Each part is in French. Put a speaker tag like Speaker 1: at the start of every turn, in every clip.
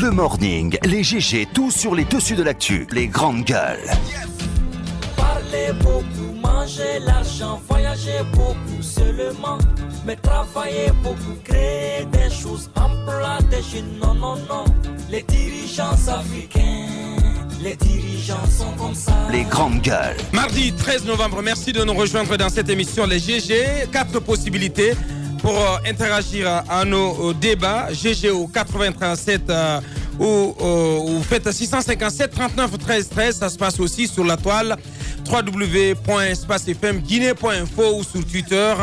Speaker 1: Le morning, les GG, tout sur les dessus de l'actu. Les grandes gueules.
Speaker 2: Parler beaucoup, manger l'argent, voyager beaucoup seulement. Mais travailler beaucoup, créer des choses, emploi des jeunes, non, non, non. Les dirigeants africains, les dirigeants sont comme ça.
Speaker 1: Les grandes gueules.
Speaker 3: Mardi 13 novembre, merci de nous rejoindre dans cette émission Les GG. 4 possibilités pour interagir à nos débats. GG au 93 ou vous faites 657 39 13 13. Ça se passe aussi sur la toile www.espacefmguinée.info ou sur Twitter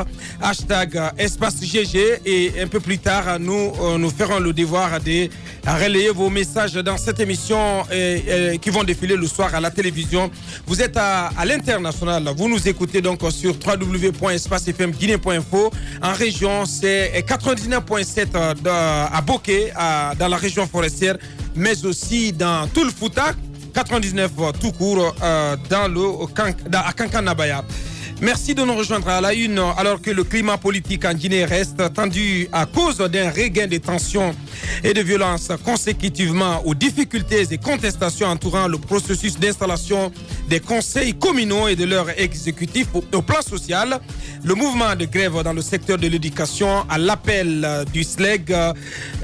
Speaker 3: #EspaceGG. Et un peu plus tard, nous ferons le devoir de relayer vos messages dans cette émission qui vont défiler le soir à la télévision. Vous êtes à l'international. Vous nous écoutez donc sur www.espacefmguinée.info. En région, c'est 99.7 à Bokeh, dans la région forestière, mais aussi dans tout le Fouta. 99 tout court à Kankanabaya. Merci de nous rejoindre à la une alors que le climat politique en Guinée reste tendu à cause d'un regain de tensions et de violences consécutivement aux difficultés et contestations entourant le processus d'installation des conseils communaux et de leur exécutif au plan social. Le mouvement de grève dans le secteur de l'éducation à l'appel du SLEG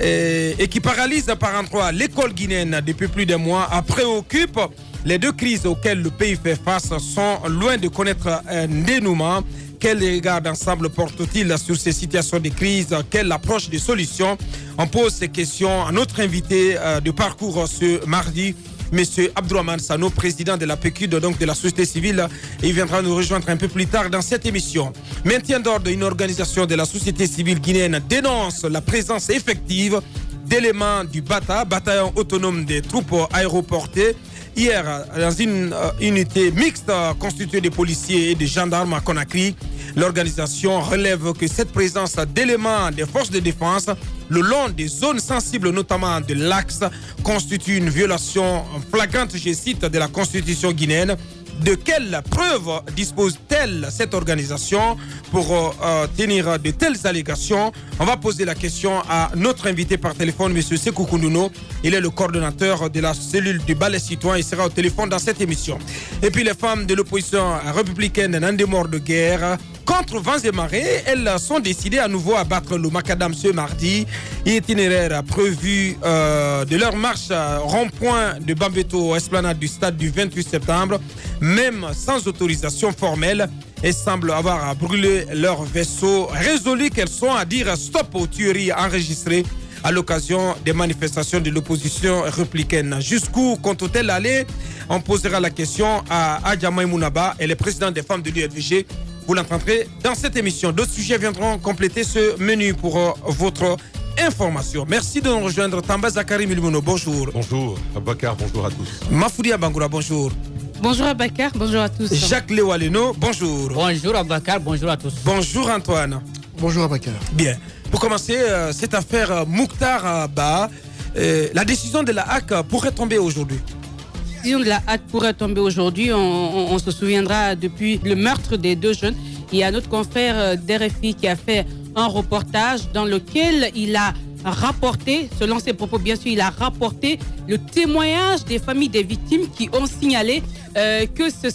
Speaker 3: et qui paralyse par endroits l'école guinéenne depuis plus d'un mois préoccupe. Les deux crises auxquelles le pays fait face sont loin de connaître un dénouement. Quel regard d'ensemble porte-t-il sur ces situations de crise? Quelle approche des solutions? On pose ces questions à notre invité de parcours ce mardi, M. Abdourahmane Sano, président de la PQD, donc de la société civile. Il viendra nous rejoindre un peu plus tard dans cette émission. Maintien d'ordre, une organisation de la société civile guinéenne dénonce la présence effective d'éléments du BATA, bataillon autonome des troupes aéroportées. Hier, dans une unité mixte constituée de policiers et de gendarmes à Conakry, l'organisation relève que cette présence d'éléments des forces de défense le long des zones sensibles, notamment de l'Axe, constitue une violation flagrante, je cite, de la Constitution guinéenne. De quelles preuves dispose-t-elle cette organisation pour tenir de telles allégations? On va poser la question à notre invité par téléphone, M. Sekou Koundouno. Il est le coordonnateur de la cellule du Balai Citoyen. Il sera au téléphone dans cette émission. Et puis les femmes de l'opposition républicaine n'en démordent de guerre. Contre vents et marées, elles sont décidées à nouveau à battre le macadam ce mardi. Itinéraire prévu de leur marche rond-point de Bambeto, esplanade du stade du 28 septembre, même sans autorisation formelle, et semblent avoir brûlé leur vaisseau, résolues qu'elles sont à dire stop aux tueries enregistrées à l'occasion des manifestations de l'opposition républicaine. Jusqu'où compte-t-elle aller? On posera la question à Adjama Mounaba, elle est présidente des femmes de l'UFG. Vous l'entendrez dans cette émission. D'autres sujets viendront compléter ce menu pour votre information. Merci de nous rejoindre. Tamba Zakari Milmono, bonjour.
Speaker 4: Bonjour, Abakar, bonjour à tous.
Speaker 3: Mafoudi Abangoura, bonjour.
Speaker 5: Bonjour Abakar, bonjour à tous.
Speaker 3: Jacques Lewaleno, bonjour.
Speaker 6: Bonjour Abakar, bonjour à tous.
Speaker 3: Bonjour Antoine.
Speaker 7: Bonjour Abakar.
Speaker 3: Bien. Pour commencer, cette affaire Mouktar Ba, la décision de la HAC pourrait tomber aujourd'hui.
Speaker 5: La décision de la HAC pourrait tomber aujourd'hui. On se souviendra depuis le meurtre des deux jeunes. Il y a notre confrère d'RFI qui a fait un reportage dans lequel il a rapporté, selon ses propos bien sûr, il a rapporté le témoignage des familles des victimes qui ont signalé que ce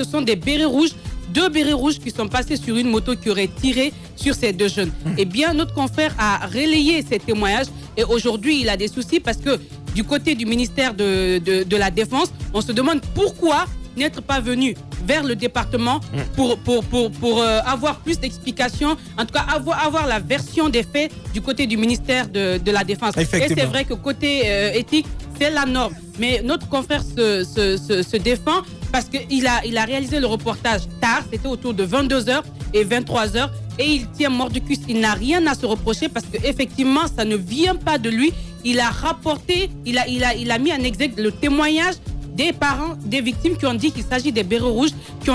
Speaker 5: sont des bérets rouges, 2 bérets rouges qui sont passés sur une moto qui aurait tiré sur ces deux jeunes. Eh bien, notre confrère a relayé ces témoignages et aujourd'hui, il a des soucis parce que du côté du ministère de la Défense, on se demande pourquoi n'être pas venu vers le département pour avoir plus d'explications, en tout cas avoir la version des faits du côté du ministère de la Défense. Et c'est vrai que côté éthique, c'est la norme. Mais notre confrère se défend parce qu'il a réalisé le reportage tard, c'était autour de 22h et 23h, et il tient mort du cul. Il n'a rien à se reprocher parce qu'effectivement, ça ne vient pas de lui. Il a rapporté, il a mis en exergue le témoignage des parents des victimes qui ont dit qu'il s'agit des bérets rouges qui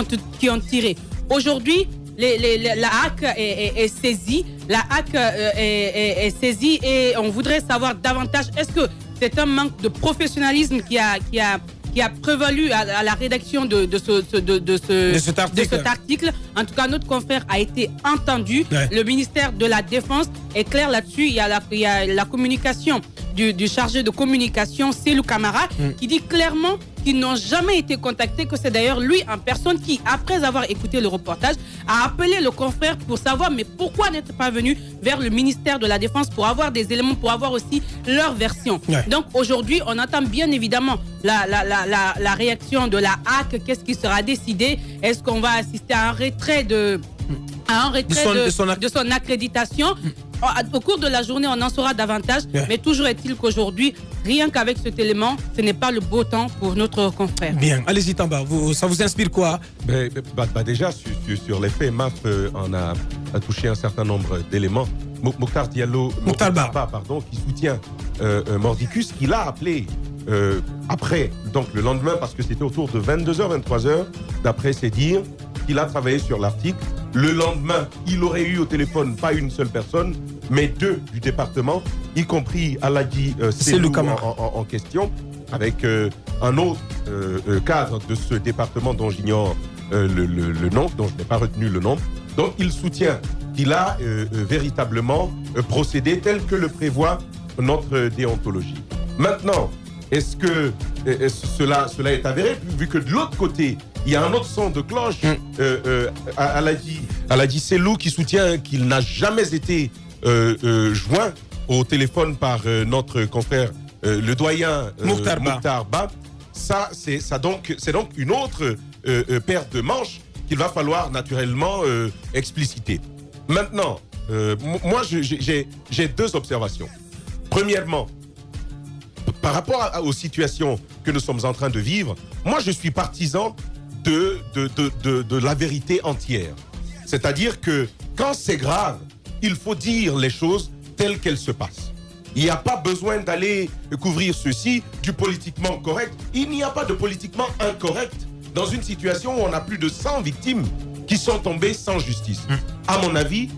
Speaker 5: ont tiré. Aujourd'hui, la HAC est saisie. La HAC est saisie et on voudrait savoir davantage, est-ce que c'est un manque de professionnalisme qui a prévalu à la rédaction de cet article. En tout cas, notre confrère a été entendu. Ouais. Le ministère de la Défense est clair là-dessus. Il y a la communication du chargé de communication, Cellou Camara, qui dit clairement qu'ils n'ont jamais été contactés, que c'est d'ailleurs lui en personne qui, après avoir écouté le reportage, a appelé le confrère pour savoir mais pourquoi n'être pas venu vers le ministère de la Défense pour avoir des éléments, pour avoir aussi leur version.
Speaker 3: Ouais.
Speaker 5: Donc aujourd'hui, on attend bien évidemment la réaction de la HAC. Qu'est-ce qui sera décidé? Est-ce qu'on va assister à un retrait de son accréditation? Au cours de la journée, on en saura davantage. Yeah. Mais toujours est-il qu'aujourd'hui, rien qu'avec cet élément, ce n'est pas le beau temps pour notre confrère.
Speaker 3: Bien. Allez-y, Tamba. Ça vous inspire quoi?
Speaker 4: Déjà, sur les faits, MAF en a touché un certain nombre d'éléments. Mokhtar Diallo, qui soutient Mordicus, il a appelé après, donc le lendemain, parce que c'était autour de 22h, 23h, d'après ses dires, qu'il a travaillé sur l'article. Le lendemain, il aurait eu au téléphone pas une seule personne, mais deux du département, y compris Aladi Cellou en question, avec un autre cadre de ce département dont j'ignore le nom, dont je n'ai pas retenu le nom. Donc il soutient qu'il a véritablement procédé tel que le prévoit notre déontologie. Maintenant, est-ce que cela est avéré, vu que de l'autre côté, il y a un autre son de cloche, Aladi Cellou qui soutient qu'il n'a jamais été joint au téléphone par notre confrère, le doyen Mokhtar Ba. C'est donc une autre paire de manches qu'il va falloir naturellement expliciter. Maintenant, moi j'ai deux observations. Premièrement, par rapport aux situations que nous sommes en train de vivre, moi je suis partisan de la vérité entière. C'est-à-dire que quand c'est grave, il faut dire les choses telles qu'elles se passent. Il n'y a pas besoin d'aller couvrir ceci du politiquement correct. Il n'y a pas de politiquement incorrect dans une situation où on a plus de 100 victimes qui sont tombées sans justice. À mon avis,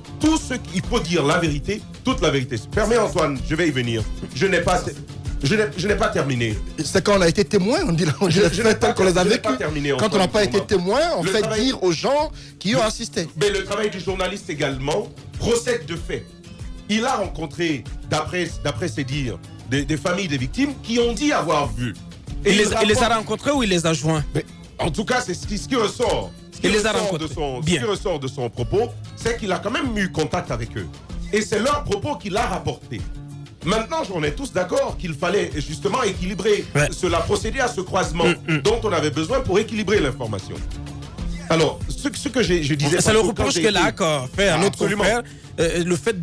Speaker 4: il faut dire la vérité, toute la vérité. Permets Antoine, je vais y venir. Je n'ai pas terminé.
Speaker 6: C'est quand on a été témoin, on dit qu'on les a vécus. Quand on n'a pas été témoin, on fait dire aux gens qui ont assisté.
Speaker 4: Mais le travail du journaliste également procède de fait. Il a rencontré, d'après ses dires, des familles des victimes qui ont dit avoir vu.
Speaker 3: Et il les a rencontrés ou il les a joints?
Speaker 4: Mais, en tout cas, c'est ce qui ressort. Ce qui ressort de son propos, c'est qu'il a quand même eu contact avec eux. Et c'est leur propos qu'il a rapporté. Maintenant, on est tous d'accord qu'il fallait justement équilibrer cela, procéder à ce croisement dont on avait besoin pour équilibrer l'information. Alors, ce que je disais...
Speaker 3: C'est le reproche que la HAC fait à notre confrère, le fait,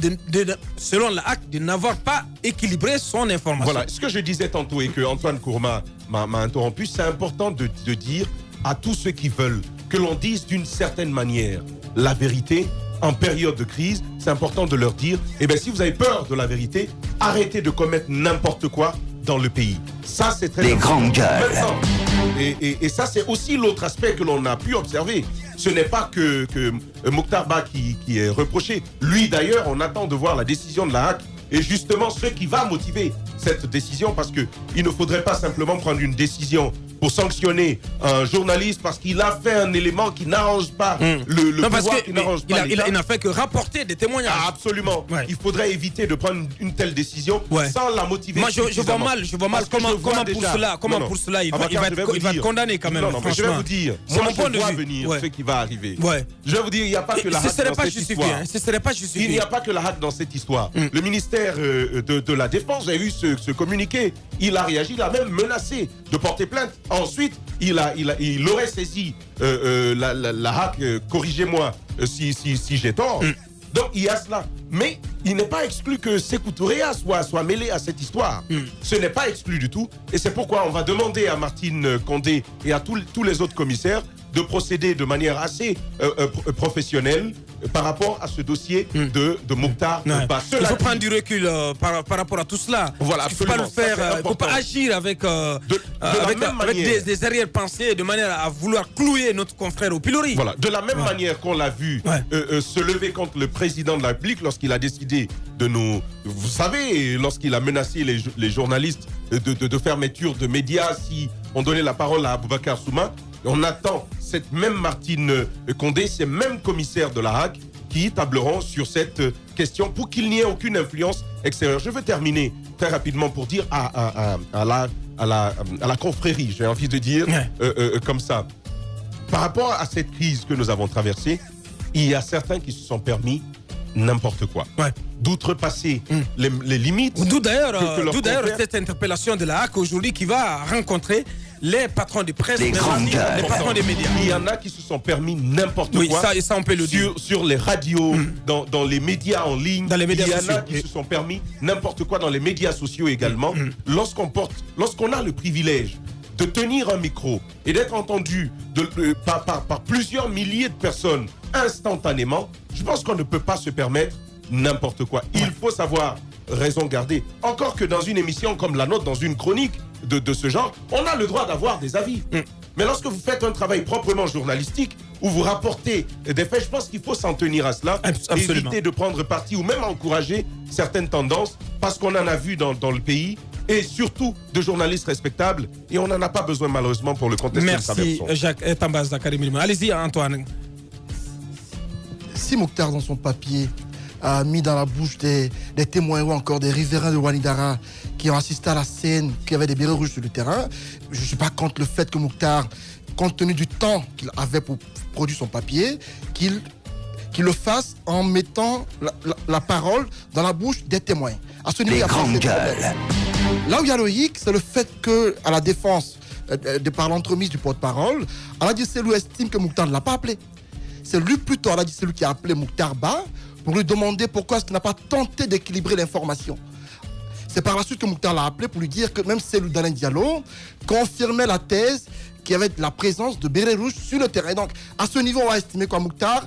Speaker 3: selon la HAC, de n'avoir pas équilibré son information.
Speaker 4: Voilà, ce que je disais tantôt et que Antoine Kourma m'a interrompu, c'est important de dire à tous ceux qui veulent que l'on dise d'une certaine manière la vérité en période de crise. C'est important de leur dire, si vous avez peur de la vérité, arrêtez de commettre n'importe quoi dans le pays. Ça, c'est très important.
Speaker 1: Les grandes gueules.
Speaker 4: Maintenant, et ça, c'est aussi l'autre aspect que l'on a pu observer. Ce n'est pas que Mokhtar Ba qui est reproché. Lui, d'ailleurs, on attend de voir la décision de la HAC et justement ce qui va motiver cette décision, parce qu'il ne faudrait pas simplement prendre une décision pour sanctionner un journaliste parce qu'il a fait un élément qui n'arrange pas le pouvoir, qui n'arrange pas l'État.
Speaker 3: Il n'a fait que rapporter des témoignages.
Speaker 4: Ah, absolument. Ouais. Il faudrait éviter de prendre une telle décision sans la motiver.
Speaker 3: Moi, je vois mal comment pour cela il va être condamné quand même.
Speaker 4: Non, mais je vais vous dire, moi je vois venir ce qui va arriver. Je vais vous dire, il n'y a pas que la HAC dans cette histoire.
Speaker 3: Ce serait pas justifié.
Speaker 4: Il n'y a pas que la HAC dans cette histoire. Le ministère de la Défense a eu ce communiqué. Il a réagi, il a même menacé de porter plainte. Ensuite, il aurait saisi la HAC, corrigez-moi si j'ai tort. Donc il y a cela. Mais il n'est pas exclu que Sékou Touré soit mêlé à cette histoire. Ce n'est pas exclu du tout. Et c'est pourquoi on va demander à Martine Condé et à tous les autres commissaires de procéder de manière assez professionnelle par rapport à ce dossier de Mokhtar Ba.
Speaker 3: Il faut prendre du recul par rapport à tout cela.
Speaker 4: Voilà,
Speaker 3: il ne faut pas le faire, il ne faut pas agir avec des arrière-pensées de manière à vouloir clouer notre confrère au pilori.
Speaker 4: Voilà, de la même manière qu'on l'a vu se lever contre le président de la République lorsqu'il a décidé de nous... Vous savez, lorsqu'il a menacé les journalistes de fermeture de médias si on donnait la parole à Aboubacar Souma. On attend cette même Martine Condé, ces mêmes commissaires de la HAC qui tableront sur cette question pour qu'il n'y ait aucune influence extérieure. Je veux terminer très rapidement pour dire à la confrérie, j'ai envie de dire, comme ça. Par rapport à cette crise que nous avons traversée, il y a certains qui se sont permis n'importe quoi. D'outrepasser les limites.
Speaker 3: D'où d'ailleurs cette interpellation de la HAC aujourd'hui qui va rencontrer les patrons de presse,
Speaker 1: les
Speaker 3: patrons des médias.
Speaker 4: Il y en a qui se sont permis n'importe quoi.
Speaker 3: Ça on peut le dire.
Speaker 4: Sur les radios, dans les médias en ligne.
Speaker 3: Dans les médias sociaux.
Speaker 4: Il y en a qui se sont permis n'importe quoi dans les médias sociaux également. Lorsqu'on a le privilège de tenir un micro et d'être entendu par plusieurs milliers de personnes instantanément, je pense qu'on ne peut pas se permettre n'importe quoi. Il faut savoir raison garder. Encore que dans une émission comme la nôtre, dans une chronique de ce genre, on a le droit d'avoir des avis. Mais lorsque vous faites un travail proprement journalistique, où vous rapportez des faits, je pense qu'il faut s'en tenir à cela.
Speaker 3: Absolument.
Speaker 4: Éviter de prendre parti ou même encourager certaines tendances, parce qu'on en a vu dans le pays, et surtout de journalistes respectables, et on n'en a pas besoin malheureusement pour le contester.
Speaker 3: Merci Jacques Tambaz Zakari Milima. Allez-y Antoine.
Speaker 6: Si Mokhtar dans son papier a mis dans la bouche des témoins ou encore des riverains de Ouanidara qui ont assisté à la scène, qui avaient des bérets rouges sur le terrain, je ne suis pas contre le fait que Mokhtar, compte tenu du temps qu'il avait pour produire son papier, qu'il le fasse en mettant la parole dans la bouche des témoins. À ce niveau,
Speaker 1: les grandes gueules.
Speaker 6: Là où il y a le hic, c'est le fait qu'à la défense, par l'entremise du porte-parole, Aladji Selou estime que Mokhtar ne l'a pas appelé. C'est lui plutôt, Aladji Selou, qui a appelé Mokhtar Ba pour lui demander pourquoi est-ce qu'il n'a pas tenté d'équilibrer l'information. C'est par la suite que Mokhtar l'a appelé pour lui dire que même Selou Dalein Diallo confirmait la thèse qu'il y avait la présence de bérets rouges sur le terrain. Donc, à ce niveau, on va estimer que Mokhtar,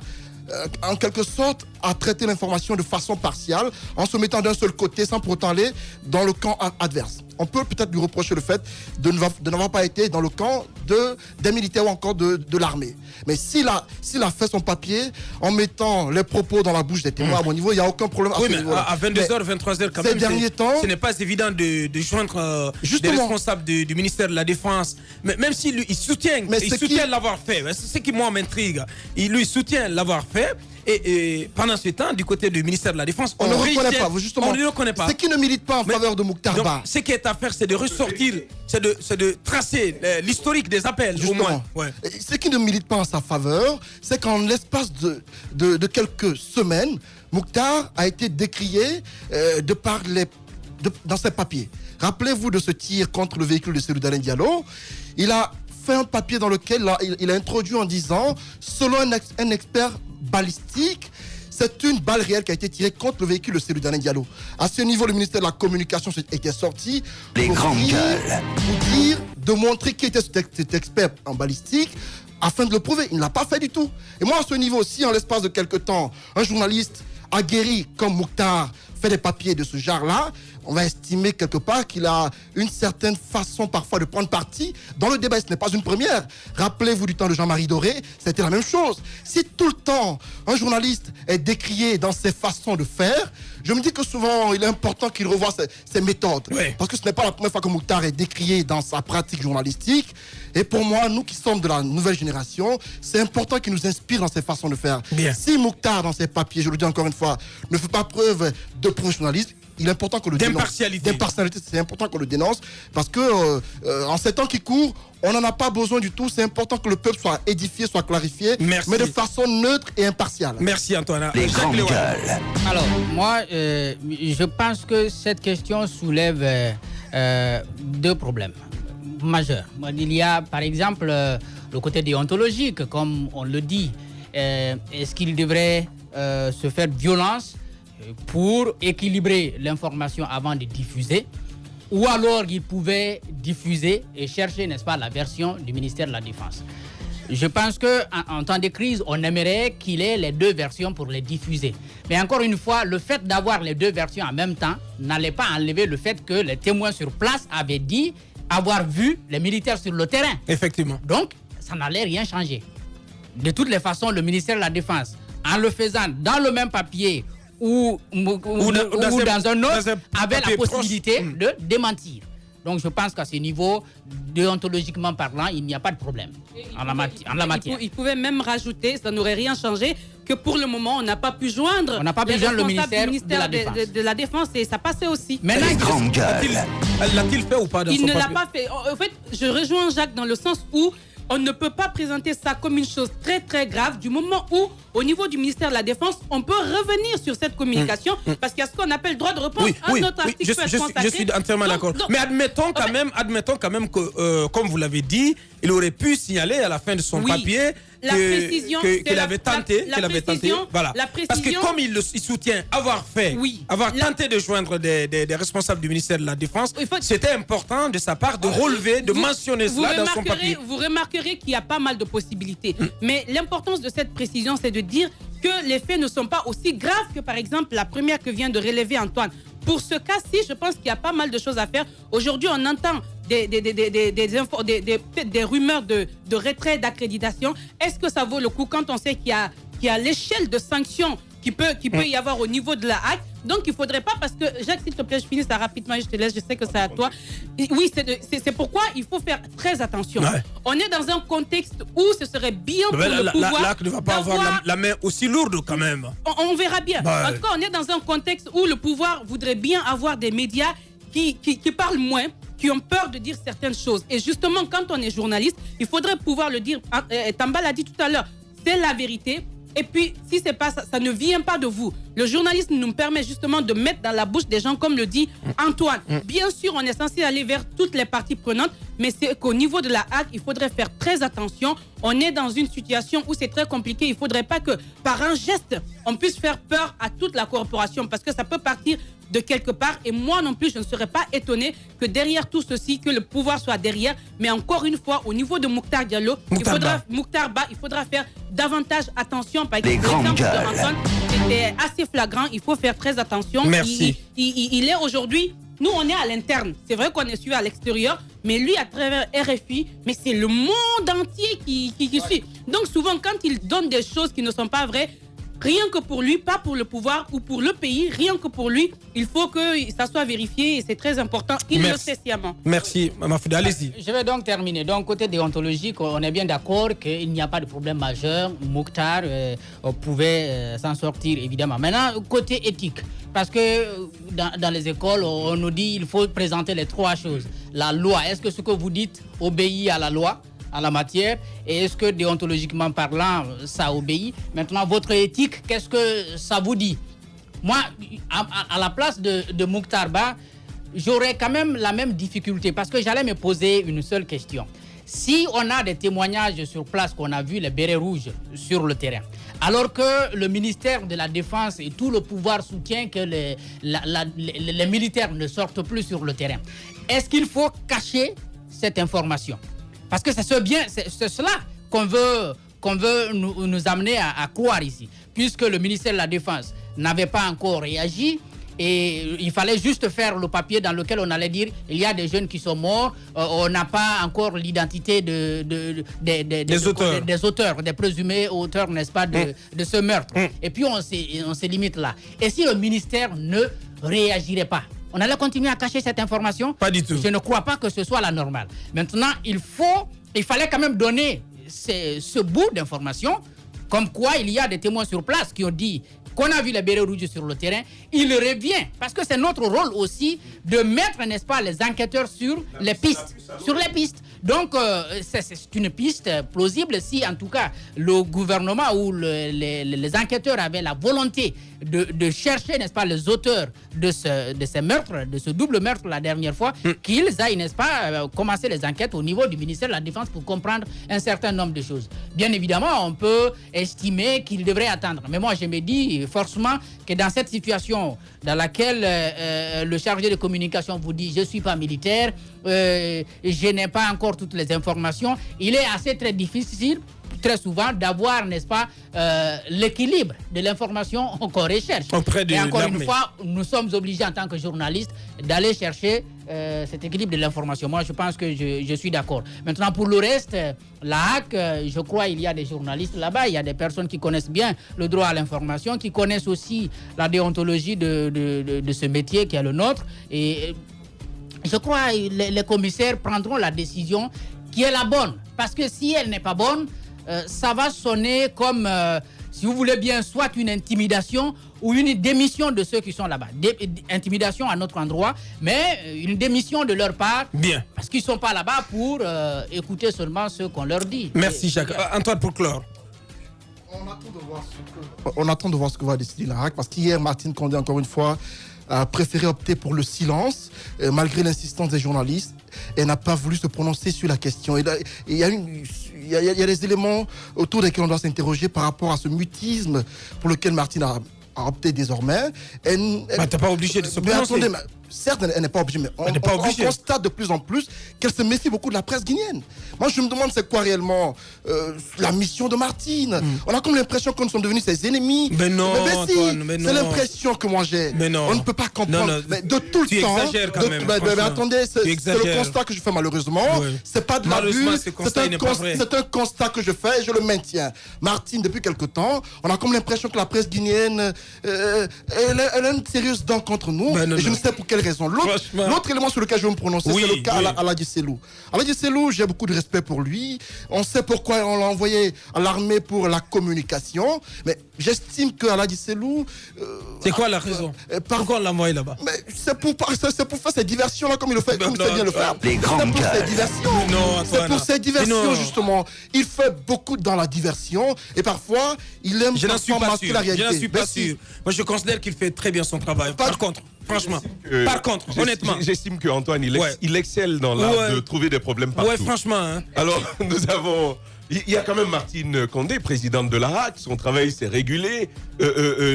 Speaker 6: en quelque sorte, a traité l'information de façon partiale, en se mettant d'un seul côté, sans pour autant aller dans le camp adverse. On peut peut-être lui reprocher le fait de n'avoir pas été dans le camp des militaires ou encore de l'armée. Mais s'il a fait son papier en mettant les propos dans la bouche des témoins, à mon niveau, il n'y a aucun problème.
Speaker 3: Oui, mais à 22h, 23h, quand
Speaker 6: ces
Speaker 3: même,
Speaker 6: derniers temps,
Speaker 3: ce n'est pas évident de joindre des responsables du ministère de la Défense. Mais même s'il soutient l'avoir fait, c'est ce qui, moi, m'intrigue. Il soutient l'avoir fait. Et pendant ce temps, du côté du ministère de la Défense,
Speaker 6: on ne reconnaît pas, justement.
Speaker 3: On ne le reconnaît pas.
Speaker 6: C'est qui ne milite pas en faveur de Mokhtar Ba.
Speaker 3: Ce qui est à faire, c'est de ressortir, c'est de tracer l'historique des appels,
Speaker 6: justement.
Speaker 3: Au moins. Ouais.
Speaker 6: Ce qui ne milite pas en sa faveur, c'est qu'en l'espace de quelques semaines, Mokhtar a été décrié dans ses papiers. Rappelez-vous de ce tir contre le véhicule de Selou Dalein Diallo. Il a fait un papier dans lequel il a introduit en disant, selon un expert balistique, c'est une balle réelle qui a été tirée contre le véhicule de Selou Dalein Diallo. À ce niveau, le ministère de la Communication était sorti pour dire, de montrer qui était cet expert en balistique afin de le prouver. Il ne l'a pas fait du tout. Et moi, à ce niveau aussi, en l'espace de quelques temps, un journaliste aguerri comme Mokhtar fait des papiers de ce genre-là, on va estimer quelque part qu'il a une certaine façon parfois de prendre parti dans le débat. Ce n'est pas une première. Rappelez-vous du temps de Jean-Marie Doré, c'était la même chose. Si tout le temps un journaliste est décrié dans ses façons de faire, je me dis que souvent il est important qu'il revoie ses méthodes. Oui. Parce que ce n'est pas la première fois que Mokhtar est décrié dans sa pratique journalistique. Et pour moi, nous qui sommes de la nouvelle génération, c'est important qu'il nous inspire dans ses façons de faire. Bien. Si Mokhtar, dans ses papiers, je le dis encore une fois, ne fait pas preuve de professionnalisme, il est important qu'on le dénonce. D'impartialité, c'est important qu'on le dénonce parce que en ces temps qui courent, on n'en a pas besoin du tout. C'est important que le peuple soit édifié, soit clarifié, mais de façon neutre et impartiale.
Speaker 3: Merci Antoine.
Speaker 1: Les grandes gueules.
Speaker 7: Alors, moi, je pense que cette question soulève deux problèmes majeurs. Il y a, par exemple, le côté déontologique, comme on le dit. Est-ce qu'il devrait se faire violence pour équilibrer l'information avant de diffuser, ou alors il pouvait diffuser et chercher, n'est-ce pas, la version du ministère de la Défense. Je pense qu'en temps de crise, on aimerait qu'il ait les deux versions pour les diffuser. Mais encore une fois, le fait d'avoir les deux versions en même temps n'allait pas enlever le fait que les témoins sur place avaient dit avoir vu les militaires sur le terrain.
Speaker 3: Effectivement.
Speaker 7: Donc, ça n'allait rien changer. De toutes les façons, le ministère de la Défense, en le faisant dans le même papier, ou dans un autre, avait la possibilité de démentir. Donc je pense qu'à ce niveau, déontologiquement parlant, il n'y a pas de problème en la matière.
Speaker 5: Il pouvait même rajouter, ça n'aurait rien changé, que pour le moment, on n'a pas pu joindre
Speaker 7: le ministère
Speaker 5: de la Défense et ça passait aussi.
Speaker 3: Maintenant, l'a-t-il fait ou pas dans son
Speaker 5: Il ne l'a
Speaker 3: papier?
Speaker 5: pas fait. En fait, je rejoins Jacques dans le sens où on ne peut pas présenter ça comme une chose très très grave du moment où, au niveau du ministère de la Défense, on peut revenir sur cette communication parce qu'il y a ce qu'on appelle droit de réponse. Notre article
Speaker 3: je suis entièrement d'accord. Mais admettons quand même que, comme vous l'avez dit, il aurait pu signaler à la fin de son papier qu'il avait tenté. Voilà. Parce que comme il soutient avoir tenté de joindre des responsables du ministère de la Défense, c'était important de sa part de relever, de mentionner cela dans son papier.
Speaker 5: Vous remarquerez qu'il y a pas mal de possibilités. Mais l'importance de cette précision, c'est de dire que les faits ne sont pas aussi graves que, par exemple, la première que vient de relever Antoine. Pour ce cas-ci, je pense qu'il y a pas mal de choses à faire. Aujourd'hui, on entend des rumeurs de retrait d'accréditation. Est-ce que ça vaut le coup quand on sait qu'il y a l'échelle de sanctions qui peut y avoir au niveau de la HAC? Donc, il ne faudrait pas, parce que, Jacques, s'il te plaît, je finis ça rapidement et je te laisse, je sais que c'est à toi. Oui, c'est pourquoi il faut faire très attention. Ouais. On est dans un contexte où ce serait bien pour le pouvoir...
Speaker 3: L'AC ne va pas avoir la main aussi lourde quand même.
Speaker 5: On verra bien. En tout cas, on est dans un contexte où le pouvoir voudrait bien avoir des médias qui parlent moins, qui ont peur de dire certaines choses. Et justement, quand on est journaliste, il faudrait pouvoir le dire. Tamba l'a dit tout à l'heure, c'est la vérité. Et puis, si c'est pas ça, ça ne vient pas de vous. Le journalisme nous permet justement de mettre dans la bouche des gens, comme le dit Antoine. Bien sûr, on est censé aller vers toutes les parties prenantes, mais c'est qu'au niveau de la HAC, il faudrait faire très attention. On est dans une situation où c'est très compliqué. Il ne faudrait pas que, par un geste, on puisse faire peur à toute la corporation, parce que ça peut partir de quelque part. Et moi non plus, je ne serais pas étonné que derrière tout ceci, que le pouvoir soit derrière. Mais encore une fois, au niveau de Mokhtar Diallo, Mokhtar Ba, il faudra faire davantage attention. Par exemple, l'exemple de Antoine, c'était assez flagrant. Il faut faire très attention.
Speaker 3: Merci.
Speaker 5: Il est aujourd'hui... Nous, on est à l'interne. C'est vrai qu'on est suivi à l'extérieur, mais lui, à travers RFI, mais c'est le monde entier qui suit. Donc, souvent, quand il donne des choses qui ne sont pas vraies, rien que pour lui, pas pour le pouvoir ou pour le pays, rien que pour lui, il faut que ça soit vérifié et c'est très important. Il le sait sciemment.
Speaker 3: Merci, Mafouda, allez-y.
Speaker 7: Je vais donc terminer. Donc, côté déontologique, on est bien d'accord qu'il n'y a pas de problème majeur. Mokhtar pouvait s'en sortir, évidemment. Maintenant, côté éthique, parce que dans les écoles, on nous dit qu'il faut présenter les trois choses. La loi, est-ce que ce que vous dites obéit à la loi en la matière, et est-ce que déontologiquement parlant, ça obéit? Maintenant, votre éthique, qu'est-ce que ça vous dit? Moi, à la place de Mokhtar Ba, j'aurais quand même la même difficulté, parce que j'allais me poser une seule question. Si on a des témoignages sur place qu'on a vu les bérets rouges sur le terrain, alors que le ministère de la Défense et tout le pouvoir soutient que les militaires ne sortent plus sur le terrain, est-ce qu'il faut cacher cette information? Parce que c'est cela qu'on veut nous amener à croire ici. Puisque le ministère de la Défense n'avait pas encore réagi, et il fallait juste faire le papier dans lequel on allait dire il y a des jeunes qui sont morts, on n'a pas encore l'identité des auteurs, des présumés auteurs, n'est-ce pas, de ce meurtre. Et puis on se limite là. Et si le ministère ne réagirait pas, on allait continuer à cacher cette information?
Speaker 3: Pas du tout.
Speaker 7: Je ne crois pas que ce soit la normale. Maintenant, il fallait quand même donner ce bout d'information, comme quoi il y a des témoins sur place qui ont dit qu'on a vu les bérets rouges sur le terrain. Il revient, parce que c'est notre rôle aussi de mettre, n'est-ce pas, les enquêteurs sur les pistes. Donc, c'est une piste plausible si, en tout cas, le gouvernement ou les enquêteurs avaient la volonté de chercher, n'est-ce pas, les auteurs de ces meurtres, de ce double meurtre la dernière fois, qu'ils aillent, n'est-ce pas, commencer les enquêtes au niveau du ministère de la Défense pour comprendre un certain nombre de choses. Bien évidemment, on peut estimer qu'ils devraient attendre. Mais moi, je me dis forcément que dans cette situation dans laquelle le chargé de communication vous dit « je ne suis pas militaire, je n'ai pas encore toutes les informations », il est assez très difficile très souvent d'avoir, n'est-ce pas, l'équilibre de l'information qu'on recherche. Et encore une fois, nous sommes obligés en tant que journalistes d'aller chercher cet équilibre de l'information. Moi, je pense que je suis d'accord. Maintenant, pour le reste, la HAC, je crois qu'il y a des journalistes là-bas, il y a des personnes qui connaissent bien le droit à l'information, qui connaissent aussi la déontologie de ce métier qui est le nôtre. Et je crois que les commissaires prendront la décision qui est la bonne. Parce que si elle n'est pas bonne, ça va sonner comme, si vous voulez bien, soit une intimidation ou une démission de ceux qui sont là-bas. Intimidation à notre endroit, mais une démission de leur part.
Speaker 3: Bien.
Speaker 7: Parce qu'ils ne sont pas là-bas pour écouter seulement ce qu'on leur dit.
Speaker 3: Merci, Jacques. Antoine, pour clore.
Speaker 6: On attend de voir ce que va décider la RAC, parce qu'hier, Martine Condé, encore une fois, a préféré opter pour le silence, malgré l'insistance des journalistes. Elle n'a pas voulu se prononcer sur la question. Il y a des éléments autour desquels on doit s'interroger par rapport à ce mutisme pour lequel Martine a opté désormais.
Speaker 3: Tu n'es pas obligé de se prononcer.
Speaker 6: Attendez, certes, elle n'est pas obligée, mais on constate de plus en plus qu'elle se méfie beaucoup de la presse guinéenne. Moi, je me demande c'est quoi réellement la mission de Martine. On a comme l'impression que nous sommes devenus ses ennemis.
Speaker 3: Mais non, Antoine,
Speaker 6: mais c'est l'impression que moi j'ai.
Speaker 3: Mais non.
Speaker 6: On ne peut pas comprendre.
Speaker 3: Non,
Speaker 6: mais de tout le temps.
Speaker 3: Tu exagères quand même.
Speaker 6: Mais attendez, c'est le constat que je fais malheureusement.
Speaker 3: Oui.
Speaker 6: C'est pas de l'abus.
Speaker 3: C'est
Speaker 6: un constat que je fais et je le maintiens. Martine, depuis quelque temps, on a comme l'impression que la presse guinéenne, elle a une sérieuse dent contre nous. Et je ne sais pour quelle raison. L'autre élément sur lequel je veux me prononcer, c'est le cas Aladji Cellou. Aladji Cellou, j'ai beaucoup de respect pour lui. On sait pourquoi on l'a envoyé à l'armée pour la communication. Mais j'estime que Aladji Cellou...
Speaker 3: c'est quoi la raison? Pourquoi on l'a envoyé là-bas?
Speaker 6: C'est pour faire ses diversions là, comme il sait bien le faire.
Speaker 1: Les grandes gueules.
Speaker 6: C'est pour ses diversions, justement. Il fait beaucoup dans la diversion et parfois, il aime masquer la réalité.
Speaker 3: Je n'en suis pas sûr. Moi, je considère qu'il fait très bien son travail. Par contre, franchement, honnêtement.
Speaker 4: J'estime qu'Antoine, il excelle dans l'art de trouver des problèmes partout.
Speaker 3: Ouais, franchement. Hein.
Speaker 4: Alors, nous avons... Il y a quand même Martine Condé, présidente de la RAC. Son travail, c'est réguler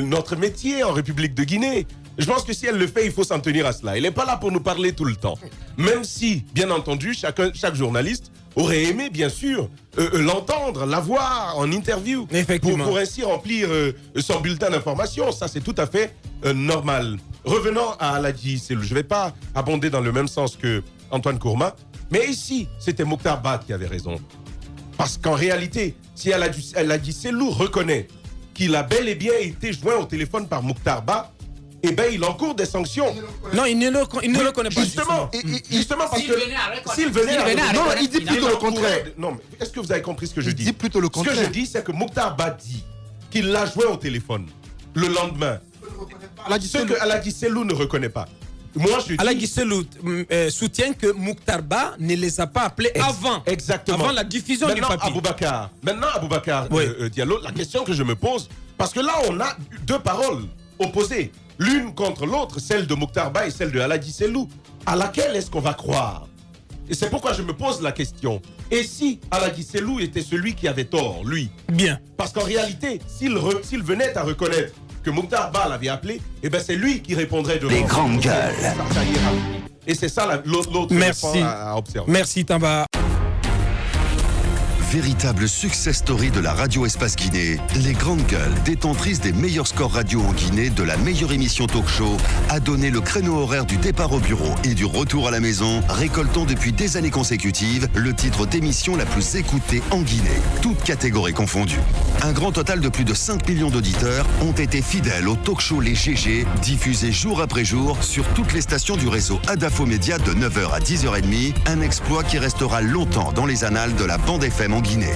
Speaker 4: notre métier en République de Guinée. Je pense que si elle le fait, il faut s'en tenir à cela. Elle n'est pas là pour nous parler tout le temps. Même si, bien entendu, chaque journaliste aurait aimé, bien sûr, l'entendre, la voir en interview. Pour ainsi remplir son bulletin d'information. Ça, c'est tout à fait normal. Revenons à Aladji Cellou. Je ne vais pas abonder dans le même sens que Antoine Kourma. Mais ici, c'était Mokhtar Ba qui avait raison. Parce qu'en réalité, si Aladji Cellou reconnaît qu'il a bel et bien été joint au téléphone par Mokhtar Ba, eh bien, il encourt des sanctions.
Speaker 3: Non, il ne le connaît pas.
Speaker 4: Justement parce que s'il venait à... Non, il dit plutôt le contraire. Non, mais est-ce que vous avez compris ce que je dis?
Speaker 6: Il dit plutôt le contraire.
Speaker 4: Ce que je dis, c'est que Mokhtar Ba dit qu'il l'a joint au téléphone le lendemain. Ce que Aladji Cellou ne reconnaît pas. Moi, je dis...
Speaker 3: Aladji Cellou soutient que Mokhtar Ba ne les a pas appelés avant la diffusion du papier.
Speaker 4: Maintenant, Aboubacar Diallo, la question que je me pose, parce que là, on a deux paroles opposées, l'une contre l'autre, celle de Mokhtar Ba et celle de Aladji Cellou. À laquelle est-ce qu'on va croire? Et c'est pourquoi je me pose la question. Et si Aladji Cellou était celui qui avait tort, lui?
Speaker 3: Bien.
Speaker 4: Parce qu'en réalité, s'il venait à reconnaître que Mokhtar Ba l'avait appelé, eh ben c'est lui qui répondrait de
Speaker 1: les grandes gueules.
Speaker 4: Et c'est ça l'autre point à observer.
Speaker 3: Merci Tamba.
Speaker 1: Véritable success story de la radio Espace Guinée, les grandes gueules, détentrices des meilleurs scores radio en Guinée, de la meilleure émission talk show, a donné le créneau horaire du départ au bureau et du retour à la maison, récoltant depuis des années consécutives le titre d'émission la plus écoutée en Guinée, toutes catégories confondues. Un grand total de plus de 5 millions d'auditeurs ont été fidèles au talk show Les GG, diffusé jour après jour sur toutes les stations du réseau Adafo Média de 9h à 10h30, un exploit qui restera longtemps dans les annales de la bande FM en Guinée.